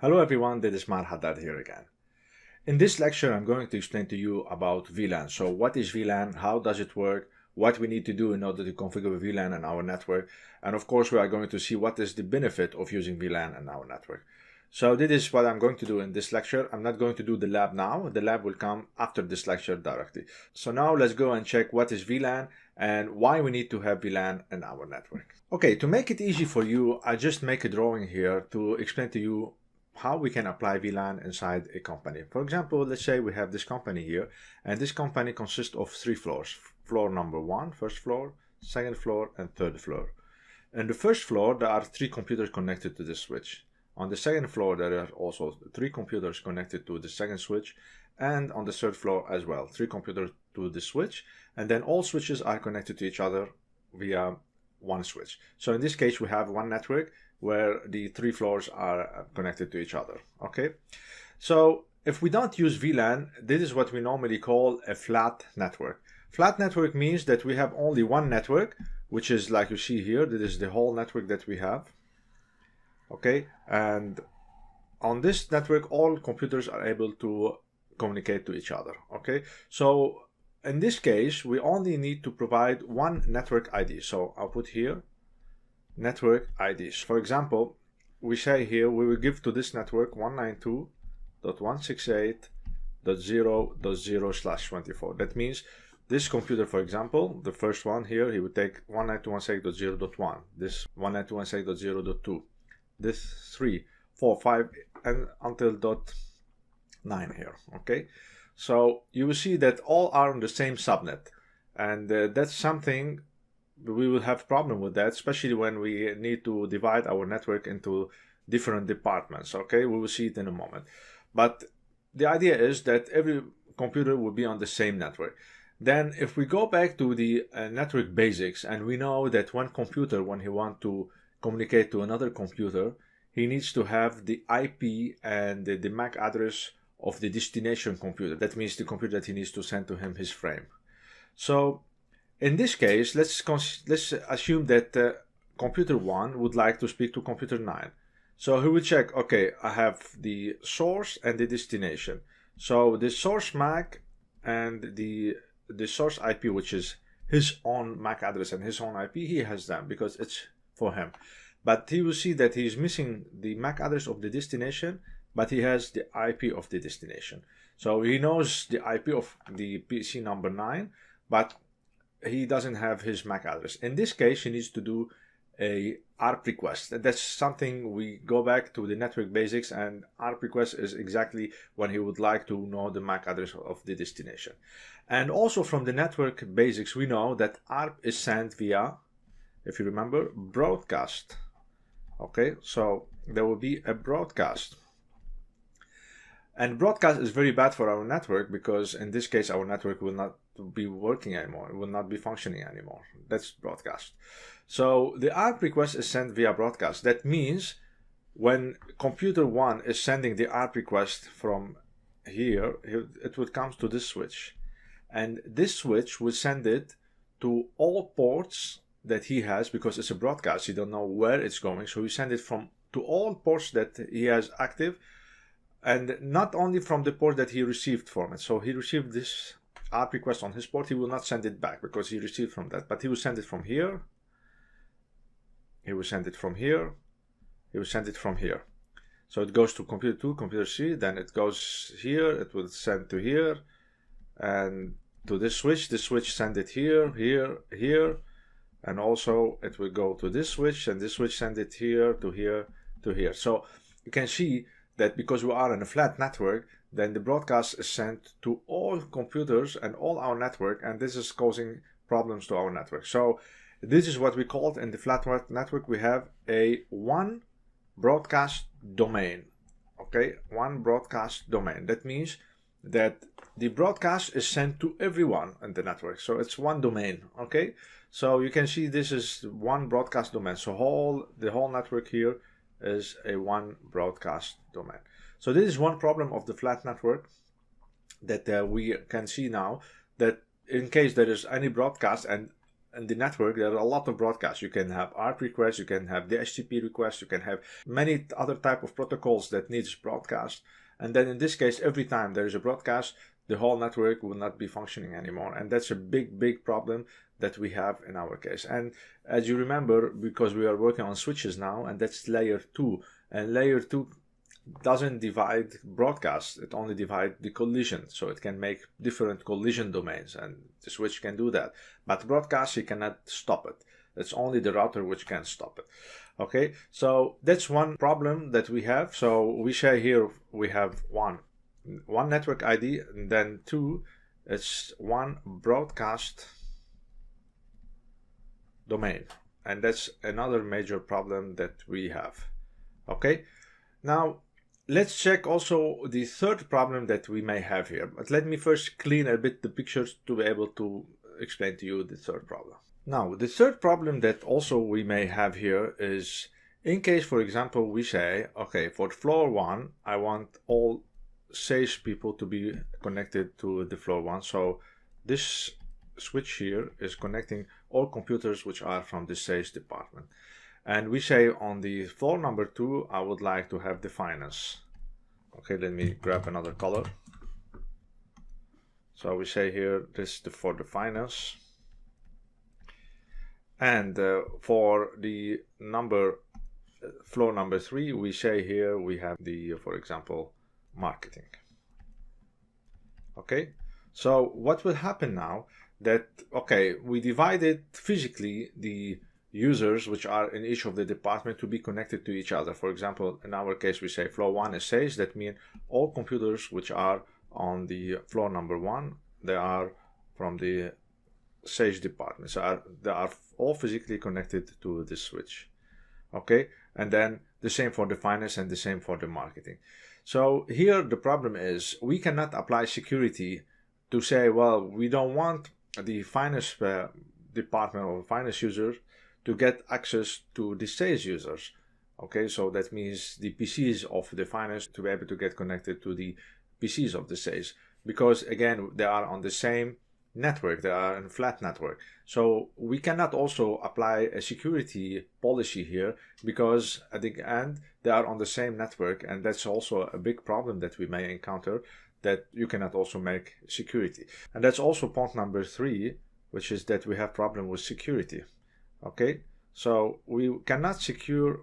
Hello everyone, this is Mar Haddad here again. In this lecture, I'm going to explain to you about VLAN. So what is VLAN, how does it work, what we need to do in order to configure VLAN in our network, and of course we are going to see what is the benefit of using VLAN in our network. So this is what I'm going to do in this lecture. I'm not going to do the lab now. The lab will come after this lecture directly. So now let's go and check what is VLAN and why we need to have VLAN in our network. Okay, to make it easy for you, I just make a drawing here to explain to you how we can apply VLAN inside a company. For example, let's say we have this company here, and this company consists of 3 floors. Floor number 1, first floor, second floor, and third floor. In the first floor, there are 3 computers connected to this switch. On the second floor, there are also 3 computers connected to the second switch, and on the third floor as well, 3 computers to the switch, and then all switches are connected to each other via one switch. So in this case, we have one network where the 3 floors are connected to each other. Okay, so if we don't use VLAN, this is what we normally call a flat network. Flat network means that we have only one network, which is like you see here. This is the whole network that we have. Okay, and on this network, all computers are able to communicate to each other. Okay, so in this case, we only need to provide one network ID. So I'll put here network IDs. For example, we say here we will give to this network 192.168.0.0/24. That means this computer, for example, the first one here, he would take 192.168.0.1, this 192.168.0.2, this 3, 4, 5, and until .9 here. Okay, so you will see that all are on the same subnet, and that's something we will have problem with that, especially when we need to divide our network into different departments. Okay, we will see it in a moment. But the idea is that every computer will be on the same network. Then if we go back to the network basics, and we know that one computer, when he wants to communicate to another computer, he needs to have the IP and the MAC address of the destination computer. That means the computer that he needs to send to him his frame. So in this case, let's assume that computer 1 would like to speak to computer 9. So he will check, okay, I have the source and the destination. So the source MAC and the source IP, which is his own MAC address and his own IP, he has them because it's for him. But he will see that he is missing the MAC address of the destination, but he has the IP of the destination. So he knows the IP of the PC number 9, but he doesn't have his MAC address. In this case, he needs to do a ARP request. That's something we go back to the network basics, and ARP request is exactly when he would like to know the MAC address of the destination. And also from the network basics, we know that ARP is sent via, if you remember, broadcast. Okay, so there will be a broadcast. And broadcast is very bad for our network because in this case, our network will not be working anymore. It will not be functioning anymore. That's broadcast. So the ARP request is sent via broadcast. That means when computer 1 is sending the ARP request from here, it would come to this switch. And this switch will send it to all ports that he has because it's a broadcast. You don't know where it's going. So we send it to all ports that he has active, and not only from the port that he received from it. So he received this ARP request on his port, he will not send it back because he received from that, but he will send it from here, he will send it from here, he will send it from here. So it goes to computer 2, computer 3, then it goes here, it will send to here, and to this switch send it here, here, here, and also it will go to this switch, and this switch send it here, to here, to here. So you can see that because we are in a flat network, then the broadcast is sent to all computers and all our network, and this is causing problems to our network. So this is what we call in the flat network, we have a one broadcast domain. Okay, one broadcast domain. That means that the broadcast is sent to everyone in the network. So it's one domain. Okay, so you can see this is one broadcast domain. So the whole network here is a one broadcast domain. So this is one problem of the flat network that we can see now, that in case there is any broadcast and in the network, there are a lot of broadcasts. You can have ARP requests, you can have DHCP requests, you can have many other type of protocols that needs broadcast. And then in this case, every time there is a broadcast, the whole network will not be functioning anymore. And that's a big problem that we have in our case. And as you remember, because we are working on switches now, and that's layer 2, and layer 2 doesn't divide broadcast, it only divides the collision. So it can make different collision domains, and the switch can do that. But broadcast, you cannot stop it. It's only the router which can stop it. Okay, so that's one problem that we have. So we say here we have one network ID, and then 2, it's one broadcast domain. And that's another major problem that we have. Okay, now let's check also the third problem that we may have here. But let me first clean a bit the pictures to be able to explain to you the third problem. Now, the third problem that also we may have here is, in case, for example, we say, okay, for floor 1, I want all SAGE people to be connected to the floor 1. So this switch here is connecting all computers which are from the SAGE department. And we say on the floor number 2, I would like to have the finance. Okay, let me grab another color. So we say here, this is for the finance. And for the floor number 3, we say here we have the, for example, marketing. Okay, so what will happen now that, okay, we divided physically the users which are in each of the department to be connected to each other. For example, in our case, we say floor 1 is SAGE. That means all computers which are on the floor number 1, they are from the SAGE department. So they are all physically connected to this switch. Okay, and then the same for the finance and the same for the marketing. So here the problem is we cannot apply security to say, well, we don't want the finance department or finance users to get access to the SAGE users. Okay, so that means the PCs of the finance to be able to get connected to the PCs of the SAGE, because again, they are on the same network, they are in a flat network. So we cannot also apply a security policy here, because at the end they are on the same network, and that's also a big problem that we may encounter, that you cannot also make security. And that's also point number 3, which is that we have problem with security. Okay, so we cannot secure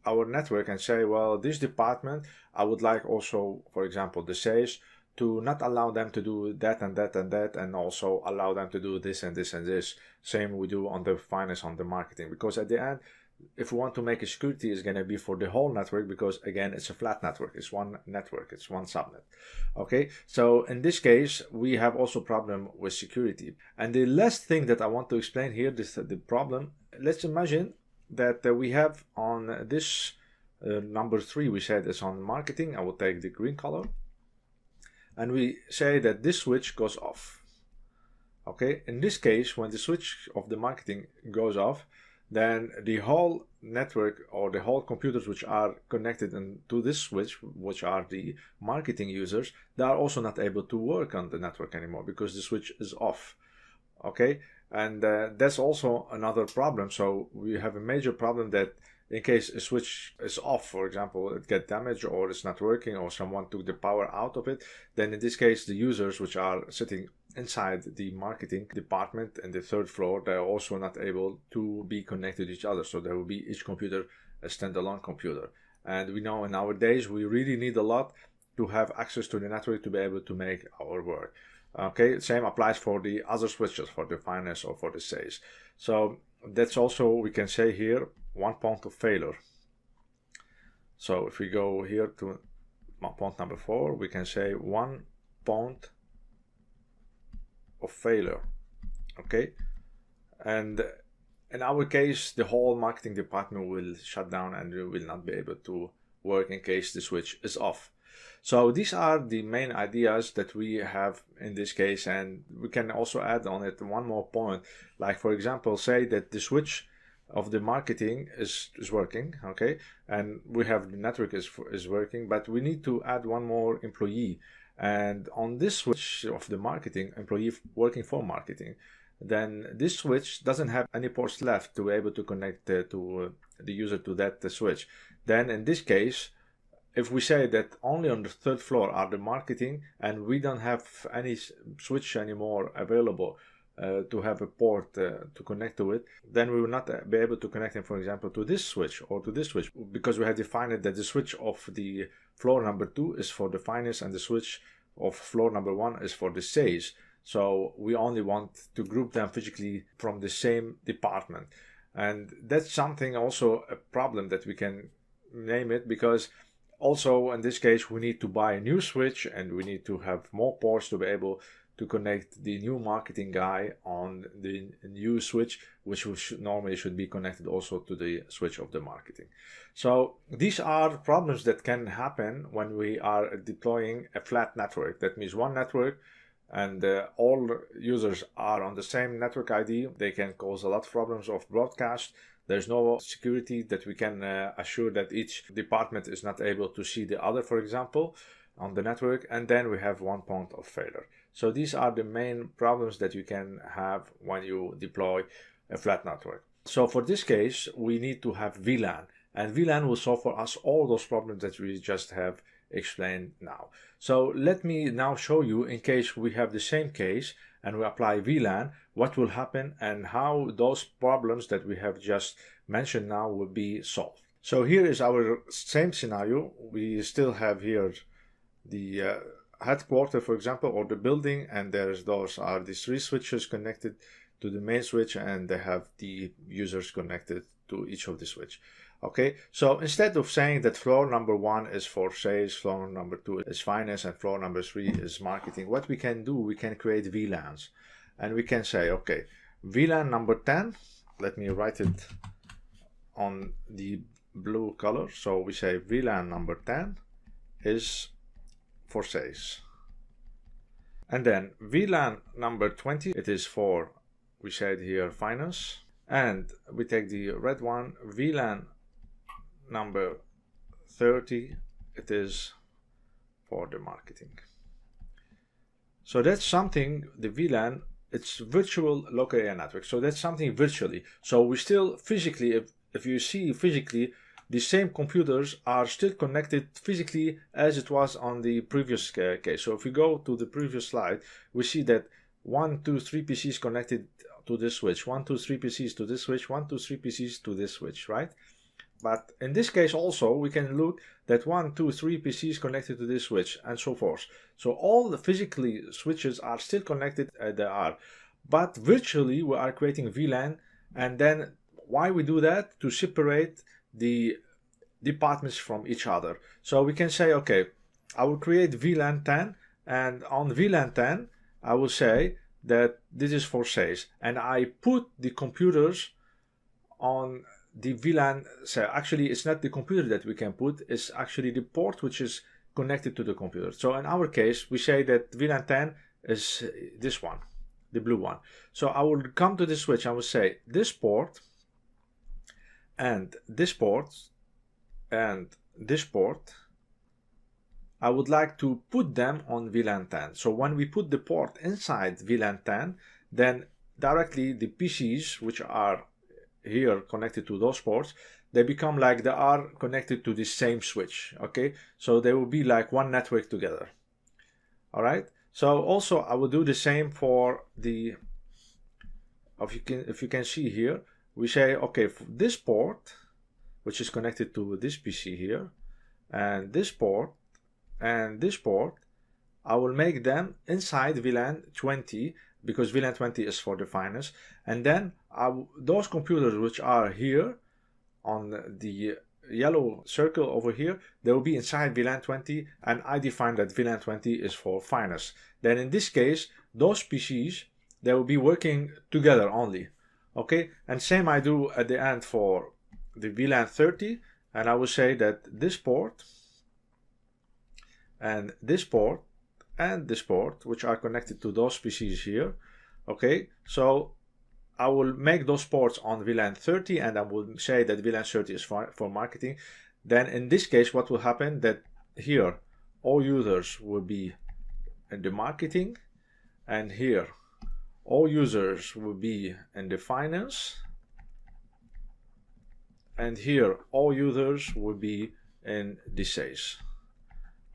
our network and say, well, this department, I would like also, for example, the SAGE, to not allow them to do that and that and that, and also allow them to do this and this and this. Same we do on the finance, on the marketing, because at the end, if we want to make a security, it's going to be for the whole network, because again, it's a flat network, it's one network, it's one subnet. Okay, so in this case, we have also problem with security. And the last thing that I want to explain here, the problem, let's imagine that we have on this number 3, we said is on marketing. I will take the green color. And we say that this switch goes off. Okay, in this case, when the switch of the marketing goes off, then the whole network or the whole computers which are connected to this switch, which are the marketing users, they are also not able to work on the network anymore because the switch is off. Okay, and that's also another problem. So we have a major problem that in case a switch is off, for example, it gets damaged or it's not working or someone took the power out of it, then in this case the users which are sitting inside the marketing department in the 3rd floor, they're also not able to be connected to each other. So there will be each computer a standalone computer. And we know in our days we really need a lot to have access to the network to be able to make our work. Okay, same applies for the other switches, for the finance or for the SAGE. So that's also, we can say here, one point of failure. So if we go here to point number 4, we can say one point of failure. Okay, and in our case, the whole marketing department will shut down and we will not be able to work in case the switch is off. So these are the main ideas that we have in this case, and we can also add on it one more point. Like, for example, say that the switch of the marketing is working, okay, and we have the network is working, but we need to add one more employee. And on this switch of the marketing, employee working for marketing, then this switch doesn't have any ports left to be able to connect to the user to that switch. Then in this case, if we say that only on the third floor are the marketing and we don't have any switch anymore available to have a port to connect to it, then we will not be able to connect them, for example, to this switch or to this switch, because we have defined it that the switch of the floor number 2 is for the finance and the switch of floor number 1 is for the sales. So we only want to group them physically from the same department. And that's something also a problem that we can name it, because also in this case we need to buy a new switch and we need to have more ports to be able to connect the new marketing guy on the new switch, which normally should be connected also to the switch of the marketing. So these are problems that can happen when we are deploying a flat network. That means one network and all users are on the same network ID. They can cause a lot of problems of broadcast. There's no security that we can assure that each department is not able to see the other, for example, on the network, and then we have one point of failure. So these are the main problems that you can have when you deploy a flat network. So for this case, we need to have VLAN, and VLAN will solve for us all those problems that we just have explained now. So let me now show you, in case we have the same case and we apply VLAN, what will happen and how those problems that we have just mentioned now will be solved. So here is our same scenario. We still have here the headquarters, for example, or the building, and those are the 3 switches connected to the main switch, and they have the users connected to each of the switch. Okay, so instead of saying that floor number 1 is for sales, floor number 2 is finance, and floor number 3 is marketing, what we can do, we can create VLANs. And we can say, okay, VLAN number 10, let me write it on the blue color. So we say VLAN number 10 is for sales. And then VLAN number 20, it is for, we said here, finance. And we take the red one, VLAN number 30, it is for the marketing. So that's something, the VLAN, it's virtual local area network. So that's something virtually. So we still physically, if you see physically, the same computers are still connected physically as it was on the previous case. So if we go to the previous slide, we see that 1, 2, 3 PCs connected to this switch, 1, 2, 3 PCs to this switch, 1, 2, 3 PCs to this switch, right? But in this case also, we can look that 1, 2, 3 PCs connected to this switch and so forth. So all the physically switches are still connected, they are. But virtually we are creating VLAN, and then why we do that? To separate the departments from each other. So we can say, okay, I will create VLAN 10, and on VLAN 10, I will say that this is for sales. And I put the computers on the VLAN. So actually, it's not the computer that we can put, it's actually the port which is connected to the computer. So in our case, we say that VLAN 10 is this one, the blue one. So I will come to this switch, I will say this port, and this port, and this port, I would like to put them on VLAN 10. So when we put the port inside VLAN 10, then directly the PCs, which are here connected to those ports, they become like they are connected to the same switch. Okay, so they will be like one network together. All right. So also I will do the same for the, if you can see here, we say, okay, for this port, which is connected to this PC here, and this port, and this port, I will make them inside VLAN 20, because VLAN 20 is for the finance. And then those computers which are here on the yellow circle over here, they will be inside VLAN 20, and I define that VLAN 20 is for finance. Then in this case, those PCs, they will be working together only. Okay, and same I do at the end for the VLAN 30, and I will say that this port and this port and this port, which are connected to those PCs here. Okay, so I will make those ports on VLAN 30, and I will say that VLAN 30 is for marketing. Then in this case, what will happen, that here all users will be in the marketing, and here all users will be in the finance, and here all users will be in the sales.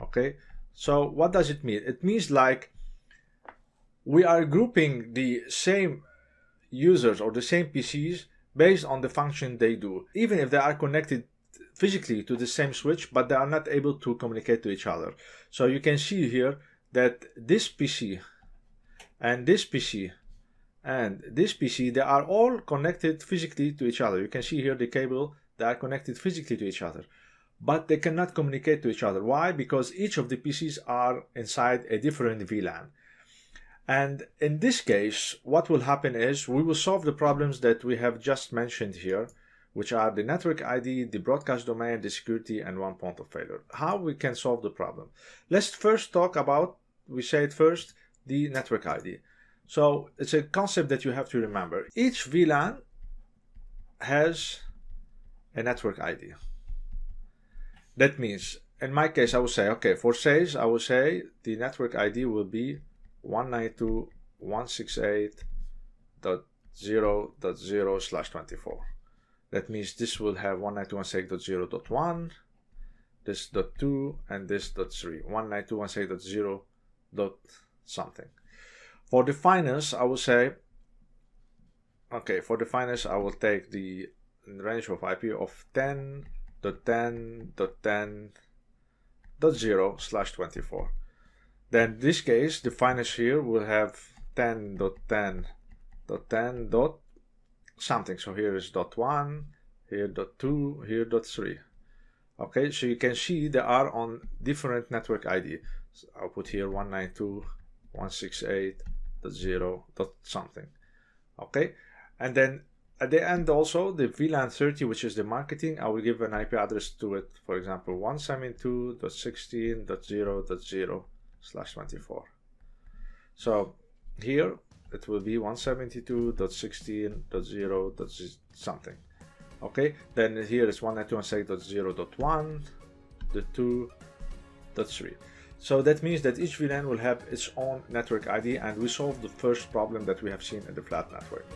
Okay, so what does it mean? It means like we are grouping the same users or the same PCs based on the function they do, even if they are connected physically to the same switch, but they are not able to communicate to each other. So you can see here that this PC and this PC and this PC, they are all connected physically to each other. You can see here the cable, they are connected physically to each other, but they cannot communicate to each other. Why? Because each of the PCs are inside a different VLAN. And in this case, what will happen is we will solve the problems that we have just mentioned here, which are the network ID, the broadcast domain, the security, and one point of failure. How we can solve the problem? Let's first talk about, we said first, the network ID. So it's a concept that you have to remember. Each VLAN has a network ID. That means, in my case, I will say, okay, for sales, I will say the network ID will be 192.168.0.0/24. That means this will have 192.168.0.1, this .2, and this .3. 192.168.0. something. For the finance, I will say, okay, for the finance, I will take the range of IP of 10.10.10.0/24. Then in this case, the finance here will have 10.10.10. something. So here is .1, here .2, here .3. Okay, so you can see they are on different network ID. So I'll put here 192.168.0. something. Okay, and then at the end also the VLAN 30, which is the marketing, I will give an IP address to it. For example, 172.16.0.0/24. So here it will be 172.16.0. something. Okay, then here is 192.168.0.1, the 2.3. So that means that each VLAN will have its own network ID, and we solved the first problem that we have seen in the flat network.